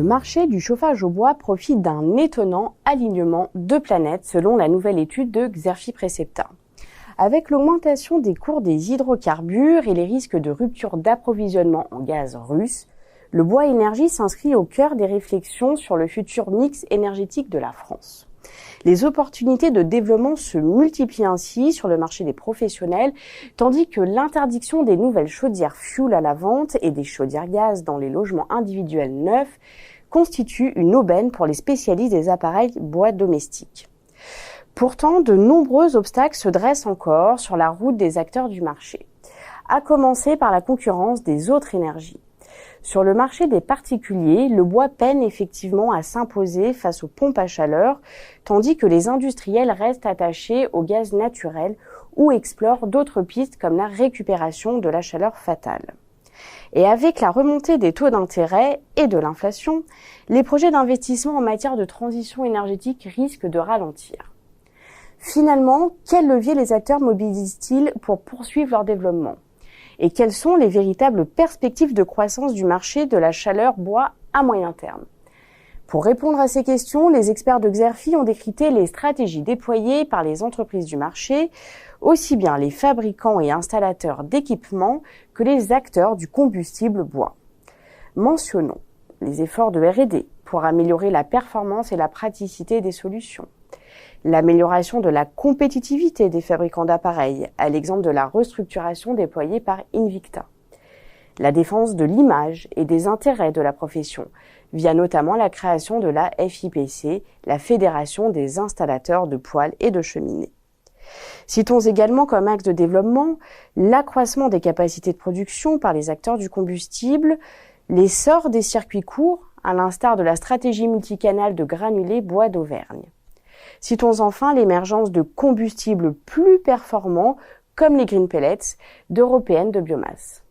marché du chauffage au bois profite d'un étonnant alignement de planètes selon la nouvelle étude de Xerfi Precepta. Avec l'augmentation des cours des hydrocarbures et les risques de rupture d'approvisionnement en gaz russe, le bois énergie s'inscrit au cœur des réflexions sur le futur mix énergétique de la France. Les opportunités de développement se multiplient ainsi sur le marché des professionnels, tandis que l'interdiction des nouvelles chaudières fuel à la vente et des chaudières gaz dans les logements individuels neufs constitue une aubaine pour les spécialistes des appareils bois domestiques. Pourtant, de nombreux obstacles se dressent encore sur la route des acteurs du marché, à commencer par la concurrence des autres énergies. Sur le marché des particuliers, le bois peine effectivement à s'imposer face aux pompes à chaleur, tandis que les industriels restent attachés au gaz naturel ou explorent d'autres pistes comme la récupération de la chaleur fatale. Et avec la remontée des taux d'intérêt et de l'inflation, les projets d'investissement en matière de transition énergétique risquent de ralentir. Finalement, quels leviers les acteurs mobilisent-ils pour poursuivre leur développement ? Et quelles sont les véritables perspectives de croissance du marché de la chaleur bois à moyen terme? Pour répondre à ces questions, les experts de Xerfi ont décrypté les stratégies déployées par les entreprises du marché, aussi bien les fabricants et installateurs d'équipements que les acteurs du combustible bois. Mentionnons les efforts de R&D pour améliorer la performance et la praticité des solutions. L'amélioration de la compétitivité des fabricants d'appareils, à l'exemple de la restructuration déployée par Invicta. La défense de l'image et des intérêts de la profession, via notamment la création de la FIPC, la Fédération des installateurs de poêles et de cheminées. Citons également comme axe de développement l'accroissement des capacités de production par les acteurs du combustible, l'essor des circuits courts, à l'instar de la stratégie multicanale de granulés bois d'Auvergne. Citons enfin l'émergence de combustibles plus performants, comme les green pellets, d'européennes de biomasse.